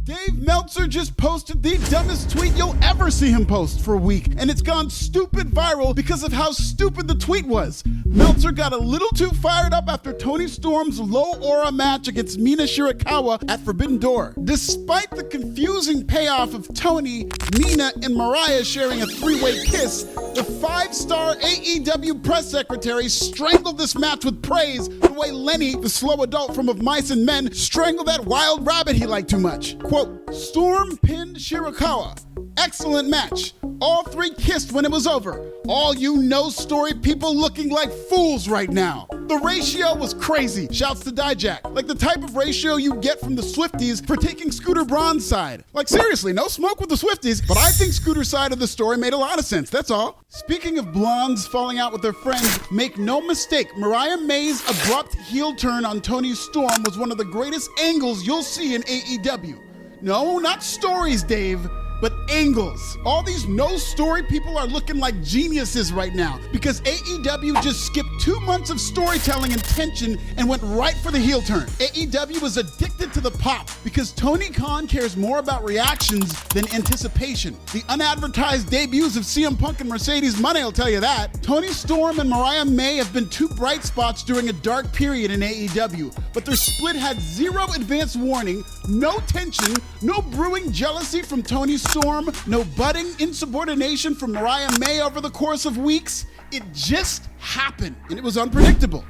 Dave Meltzer just posted the dumbest tweet you'll ever see him post for a week, and it's gone stupid viral because of how stupid the tweet was. Meltzer got a little too fired up after Toni Storm's low aura match against Mina Shirakawa at Forbidden Door. Despite the confusing payoff of Toni, Mina, and Mariah sharing a three-way kiss, the Five-Star AEW Press Secretary strangled this match with praise the way Lenny, the Slow Adult from Of Mice and Men, strangled that wild rabbit he liked too much. Quote, Storm pinned Shirakawa. Excellent match. All three kissed when it was over. All you no-story people looking like fools right now. The ratio was crazy, shouts to Dijak. Like the type of ratio you get from the Swifties for taking Scooter Braun's side. Like seriously, no smoke with the Swifties, but I think Scooter's side of the story made a lot of sense, that's all. Speaking of blondes falling out with their friends, make no mistake, Mariah May's abrupt heel turn on Toni Storm was one of the greatest angles you'll see in AEW. No, not stories, Dave, but angles. All these no-story people are looking like geniuses right now because AEW just skipped 2 months of storytelling and tension and went right for the heel turn. AEW is addicted to the pop because Tony Khan cares more about reactions than anticipation. The unadvertised debuts of CM Punk and Mercedes Money will tell you that. Toni Storm and Mariah May have been two bright spots during a dark period in AEW, but their split had zero advance warning, no tension, no brewing jealousy from Toni Storm, no budding insubordination from Mariah May over the course of weeks. It just happened, and it was unpredictable.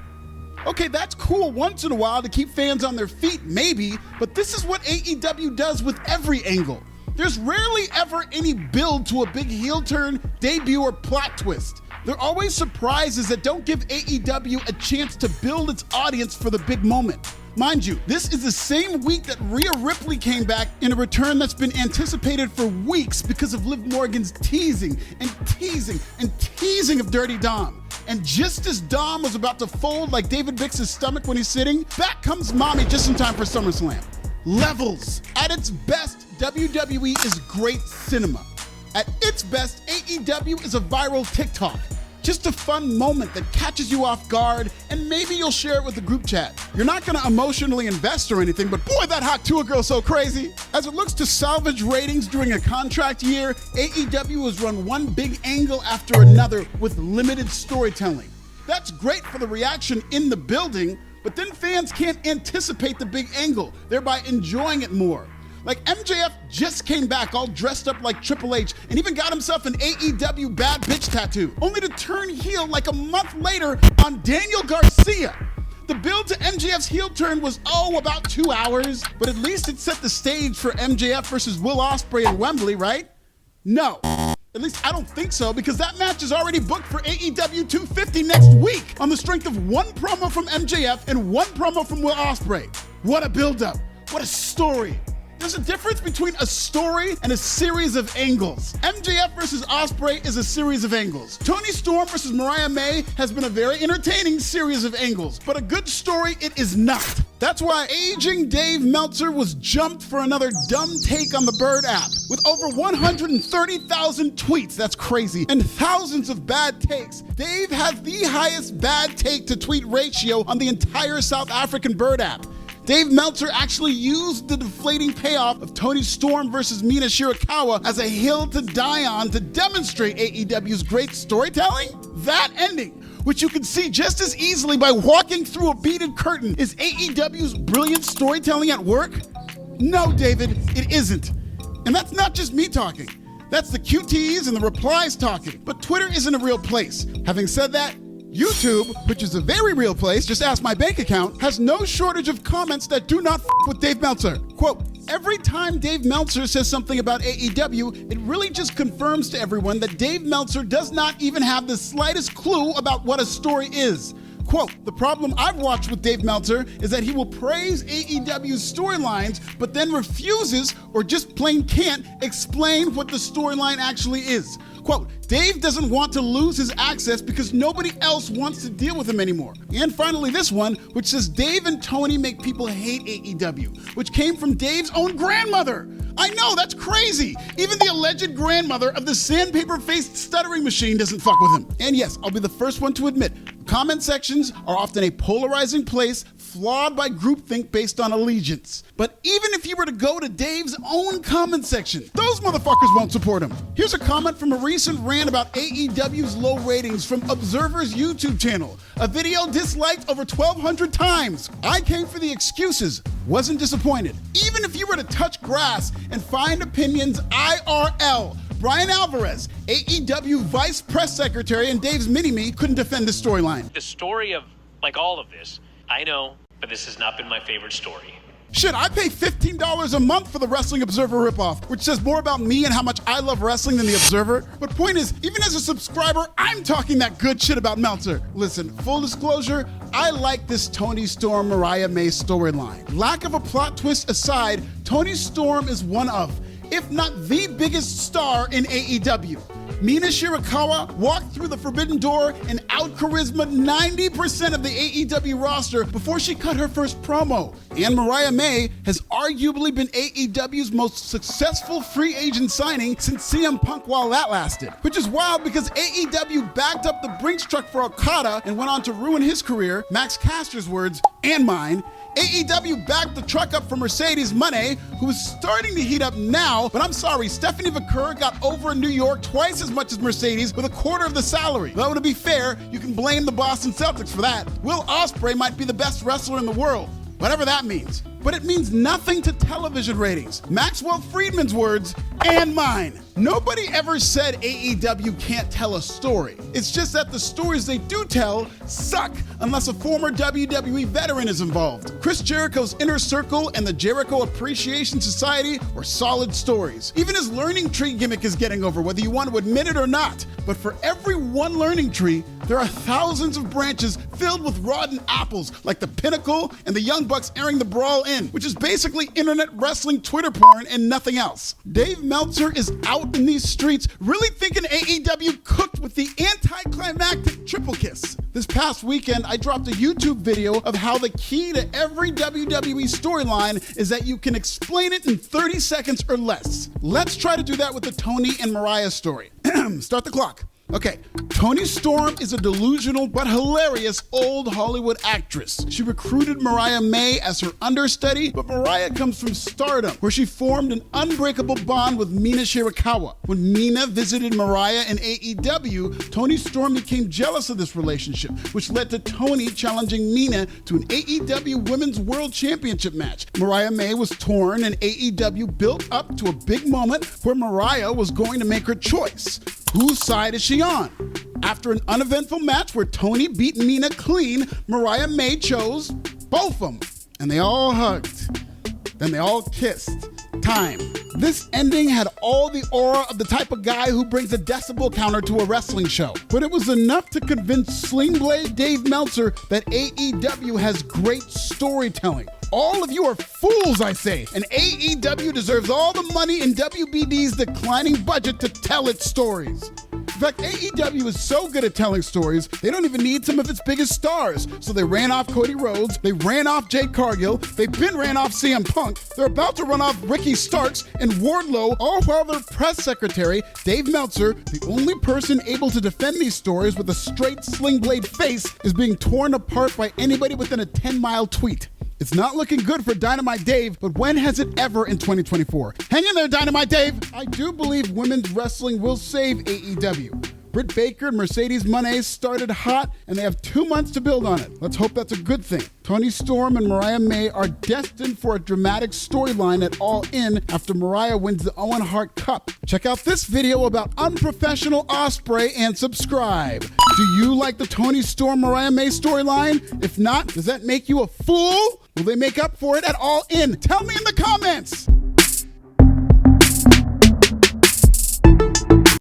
Okay, that's cool once in a while to keep fans on their feet, maybe, but this is what AEW does with every angle. There's rarely ever any build to a big heel turn, debut, or plot twist. There are always surprises that don't give AEW a chance to build its audience for the big moment. Mind you, this is the same week that Rhea Ripley came back in a return that's been anticipated for weeks because of Liv Morgan's teasing of Dirty Dom. And just as Dom was about to fold like David Bix's stomach when he's sitting, back comes Mommy just in time for SummerSlam. Levels. At its best, WWE is great cinema. At its best, AEW is a viral TikTok. Just a fun moment that catches you off guard, and maybe you'll share it with the group chat. You're not gonna emotionally invest or anything, but boy, that hot tour girl's so crazy. As it looks to salvage ratings during a contract year, AEW has run one big angle after another with limited storytelling. That's great for the reaction in the building, but then fans can't anticipate the big angle, thereby enjoying it more. Like MJF just came back all dressed up like Triple H and even got himself an AEW bad bitch tattoo, only to turn heel like a month later on Daniel Garcia. The build to MJF's heel turn was, about 2 hours, but at least it set the stage for MJF versus Will Ospreay at Wembley, right? No. At least I don't think so, because that match is already booked for AEW 250 next week on the strength of one promo from MJF and one promo from Will Ospreay. What a build-up. What a story. There's a difference between a story and a series of angles. MJF versus Ospreay is a series of angles. Toni Storm versus Mariah May has been a very entertaining series of angles, but a good story it is not. That's why aging Dave Meltzer was jumped for another dumb take on the Bird app. With over 130,000 tweets, that's crazy, and thousands of bad takes, Dave has the highest bad take to tweet ratio on the entire South African Bird app. Dave Meltzer actually used the deflating payoff of Toni Storm versus Mina Shirakawa as a hill to die on to demonstrate AEW's great storytelling. That ending, which you can see just as easily by walking through a beaded curtain, is AEW's brilliant storytelling at work? No, David, it isn't. And that's not just me talking. That's the QTs and the replies talking. But Twitter isn't a real place. Having said that, YouTube, which is a very real place, just ask my bank account, has no shortage of comments that do not with Dave Meltzer. Quote, every time Dave Meltzer says something about AEW, it really just confirms to everyone that Dave Meltzer does not even have the slightest clue about what a story is. Quote, the problem I've watched with Dave Meltzer is that he will praise AEW's storylines, but then refuses or just plain can't explain what the storyline actually is. Quote, Dave doesn't want to lose his access because nobody else wants to deal with him anymore. And finally this one, which says Dave and Tony make people hate AEW, which came from Dave's own grandmother. I know, that's crazy. Even the alleged grandmother of the sandpaper-faced stuttering machine doesn't fuck with him. And yes, I'll be the first one to admit, comment sections are often a polarizing place flawed by groupthink based on allegiance. But even if you were to go to Dave's own comment section, those motherfuckers won't support him. Here's a comment from a recent rant about AEW's low ratings from Observer's YouTube channel. A video disliked over 1,200 times. I came for the excuses. Wasn't disappointed. Even if you were to touch grass and find opinions IRL, Brian Alvarez, AEW Vice Press Secretary and Dave's Mini-Me couldn't defend this storyline. The story of, all of this, I know, but this has not been my favorite story. Shit, I pay $15 a month for the Wrestling Observer ripoff, which says more about me and how much I love wrestling than the Observer. But point is, even as a subscriber, I'm talking that good shit about Meltzer. Listen, full disclosure, I like this Toni Storm Mariah May storyline. Lack of a plot twist aside, Toni Storm is one of, if not the biggest star in AEW. Mina Shirakawa walked through the forbidden door and out-charisma 90% of the AEW roster before she cut her first promo. And Mariah May has arguably been AEW's most successful free agent signing since CM Punk while that lasted. Which is wild because AEW backed up the Brinks truck for Okada and went on to ruin his career, Max Caster's words, and mine. AEW backed the truck up for Mercedes Moné, who is starting to heat up now, but I'm sorry, Stephanie Vaquer got over in New York twice as much as Mercedes with a quarter of the salary. Though to be fair, you can blame the Boston Celtics for that. Will Ospreay might be the best wrestler in the world, whatever that means. But it means nothing to television ratings. Maxwell Friedman's words, and mine. Nobody ever said AEW can't tell a story. It's just that the stories they do tell suck unless a former WWE veteran is involved. Chris Jericho's Inner Circle and the Jericho Appreciation Society were solid stories. Even his learning tree gimmick is getting over, whether you want to admit it or not. But for every one learning tree, there are thousands of branches filled with rotten apples, like the Pinnacle and the Young Bucks airing the Brawl In, which is basically internet wrestling Twitter porn and nothing else. Dave Meltzer is out in these streets really thinking AEW cooked with the anticlimactic triple kiss. This past weekend, I dropped a YouTube video of how the key to every WWE storyline is that you can explain it in 30 seconds or less. Let's try to do that with the Toni and Mariah story. Start the clock. Okay, Toni Storm is a delusional but hilarious old Hollywood actress. She recruited Mariah May as her understudy, but Mariah comes from Stardom, where she formed an unbreakable bond with Mina Shirakawa. When Mina visited Mariah in AEW, Toni Storm became jealous of this relationship, which led to Toni challenging Mina to an AEW Women's World Championship match. Mariah May was torn, and AEW built up to a big moment where Mariah was going to make her choice. Whose side is she on? After an uneventful match where Toni beat Mina clean, Mariah May chose both of them. And they all hugged. Then they all kissed. Time. This ending had all the aura of the type of guy who brings a decibel counter to a wrestling show. But it was enough to convince Sling Blade Dave Meltzer that AEW has great storytelling. All of you are fools, I say, and AEW deserves all the money in WBD's declining budget to tell its stories. In fact, AEW is so good at telling stories, they don't even need some of its biggest stars. So they ran off Cody Rhodes, they ran off Jade Cargill, they've been ran off CM Punk, they're about to run off Ricky Starks and Wardlow, all while their press secretary, Dave Meltzer, the only person able to defend these stories with a straight sling blade face, is being torn apart by anybody within a 10-mile tweet. It's not looking good for Dynamite Dave, but when has it ever in 2024? Hang in there, Dynamite Dave! I do believe women's wrestling will save AEW. Britt Baker and Mercedes Moné started hot, and they have 2 months to build on it. Let's hope that's a good thing. Toni Storm and Mariah May are destined for a dramatic storyline at All In after Mariah wins the Owen Hart Cup. Check out this video about unprofessional Ospreay and subscribe. Do you like the Toni Storm Mariah May storyline? If not, does that make you a fool? Will they make up for it at All In? Tell me in the comments!